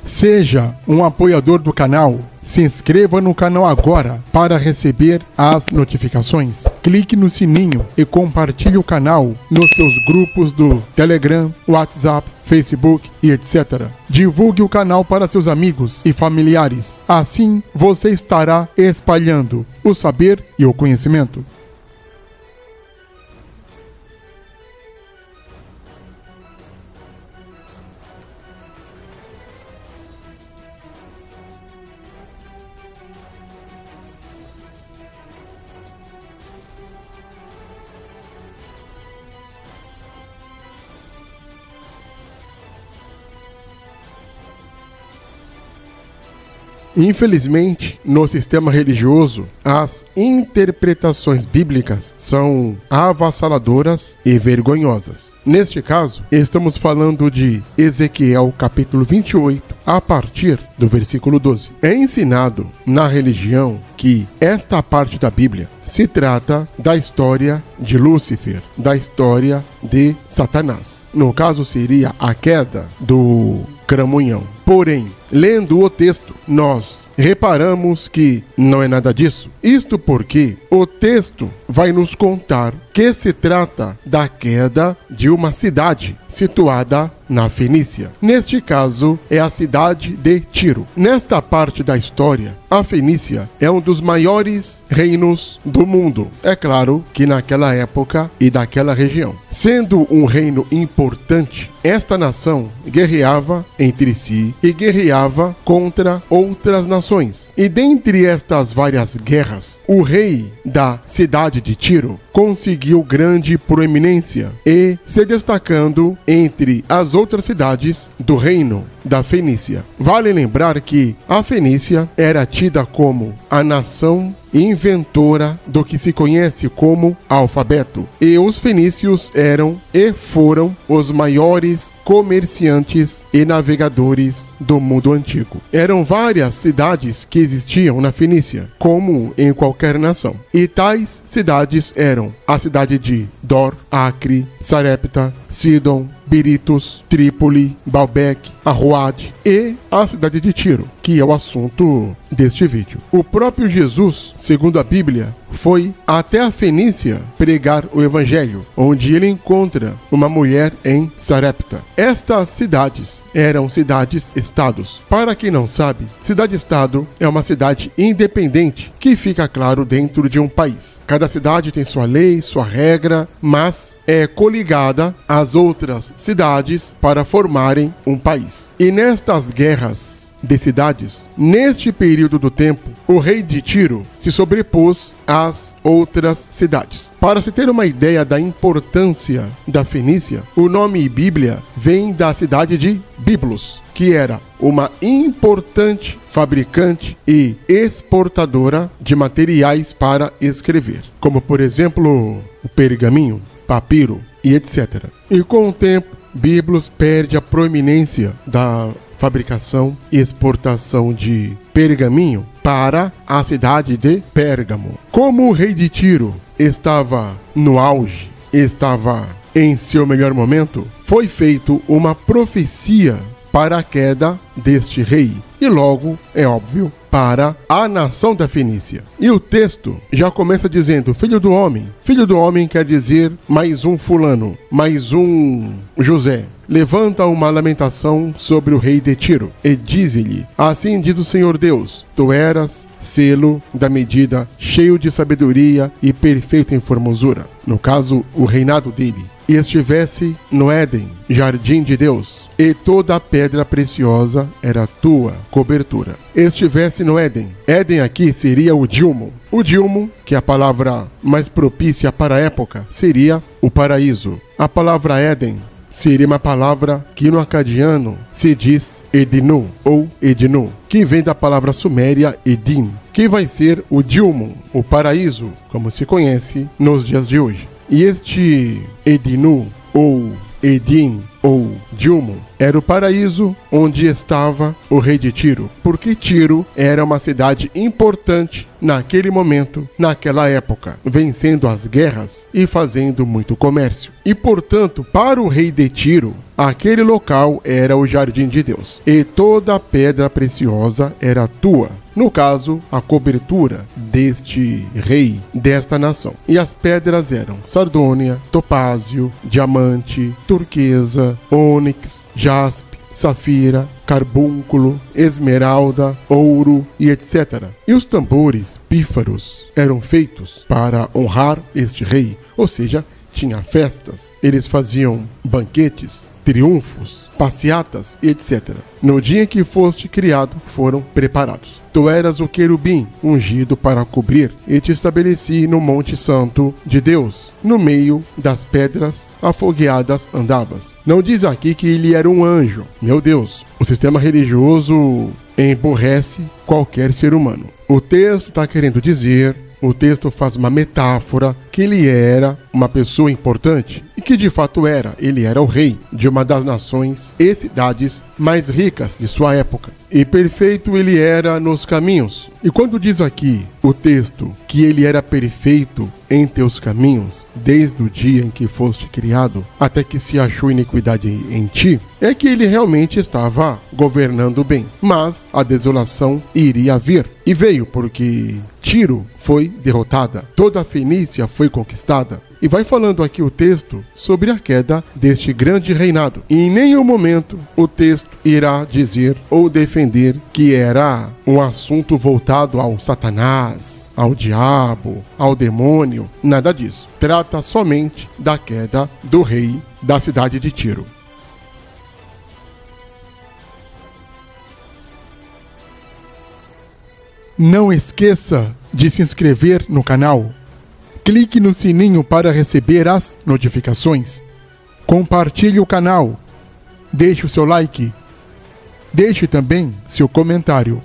Seja um apoiador do canal. Se inscreva no canal agora para receber as notificações. Clique no sininho e compartilhe o canal nos seus grupos do Telegram, WhatsApp, Facebook e etc. Divulgue o canal para seus amigos e familiares. Assim, você estará espalhando o saber e o conhecimento. Infelizmente, no sistema religioso, as interpretações bíblicas são avassaladoras e vergonhosas. Neste caso, estamos falando de Ezequiel capítulo 28, a partir do versículo 12. É ensinado na religião que esta parte da Bíblia se trata da história de Lúcifer, da história de Satanás. No caso, seria a queda do cramunhão. Porém, lendo o texto, nós reparamos que não é nada disso. Isto porque o texto vai nos contar que se trata da queda de uma cidade situada na Fenícia. Neste caso, é a cidade de Tiro. Nesta parte da história, a Fenícia é um dos maiores reinos do mundo. É claro que naquela época e daquela região. Sendo um reino importante, esta nação guerreava entre si e guerreava contra outras nações. E dentre estas várias guerras, o rei da cidade de Tiro conseguiu grande proeminência e se destacando entre as outras cidades do reino da Fenícia. Vale lembrar que a Fenícia era tida como a nação inventora do que se conhece como alfabeto. E os fenícios eram e foram os maiores comerciantes e navegadores do mundo antigo. Eram várias cidades que existiam na Fenícia, como em qualquer nação. E tais cidades eram a cidade de Dor, Acre, Sarepta, Sidon, Biritos, Trípoli, Baalbec, Arroade e a cidade de Tiro, que é o assunto deste vídeo. O próprio Jesus, segundo a Bíblia, foi até a Fenícia pregar o evangelho, onde ele encontra uma mulher em Sarepta. Estas cidades eram cidades-estados. Para quem não sabe, cidade-estado é uma cidade independente que fica, claro, dentro de um país. Cada cidade tem sua lei, sua regra, mas é coligada às outras cidades para formarem um país. E nestas guerras de cidades, neste período do tempo, o rei de Tiro se sobrepôs às outras cidades. Para se ter uma ideia da importância da Fenícia, o nome Bíblia vem da cidade de Biblos, que era uma importante fabricante e exportadora de materiais para escrever, como por exemplo o pergaminho, papiro e etc. E com o tempo, Biblos perde a proeminência da fabricação e exportação de pergaminho para a cidade de Pérgamo. Como o rei de Tiro estava no auge, estava em seu melhor momento, foi feito uma profecia para a queda deste rei e logo, é óbvio, para a nação da Fenícia. E o texto já começa dizendo: filho do homem. Filho do homem quer dizer mais um fulano, mais um José. Levanta uma lamentação sobre o rei de Tiro e diz-lhe: assim diz o Senhor Deus, tu eras selo da medida, cheio de sabedoria e perfeito em formosura. No caso, o reinado dele. E estivesse no Éden, jardim de Deus, e toda a pedra preciosa era tua cobertura. Estivesse no Éden. Éden aqui seria o Dilmo. O Dilmo, que é a palavra mais propícia para a época, seria o paraíso. A palavra Éden seria uma palavra que no acadiano se diz Edinu ou Ednu, que vem da palavra suméria Edim, que vai ser o Dilmo, o paraíso, como se conhece nos dias de hoje. E este Edinu ou Edim ou Dilmo era o paraíso onde estava o rei de Tiro, porque Tiro era uma cidade importante naquele momento, naquela época, vencendo as guerras e fazendo muito comércio. E, portanto, para o rei de Tiro, Aquele local era o jardim de Deus, e toda pedra preciosa era tua. No caso, a cobertura deste rei, desta nação. E as pedras eram sardônia, topázio, diamante, turquesa, ônix, jaspe, safira, carbúnculo, esmeralda, ouro e etc. E os tambores pífaros eram feitos para honrar este rei, ou seja, tinha festas, eles faziam banquetes, triunfos, passeatas e etc. No dia em que foste criado, foram preparados. Tu eras o querubim ungido para cobrir, e te estabeleci no monte santo de Deus. No meio das pedras afogueadas andavas. Não diz aqui que ele era um anjo. Meu Deus, o sistema religioso emburrece qualquer ser humano. O texto está querendo dizer, o texto faz uma metáfora que ele era uma pessoa importante, e que de fato era. Ele era o rei de uma das nações e cidades mais ricas de sua época. E perfeito ele era nos caminhos. E quando diz aqui o texto que ele era perfeito em teus caminhos, desde o dia em que foste criado, até que se achou iniquidade em ti, é que ele realmente estava governando bem. Mas a desolação iria vir. E veio porque Tiro foi derrotada, toda a Fenícia foi conquistada. E vai falando aqui o texto sobre a queda deste grande reinado. E em nenhum momento o texto irá dizer ou defender que era um assunto voltado ao Satanás, ao diabo, ao demônio. Nada disso. Trata somente da queda do rei da cidade de Tiro. Não esqueça de se inscrever no canal. Clique no sininho para receber as notificações. Compartilhe o canal. Deixe o seu like. Deixe também seu comentário.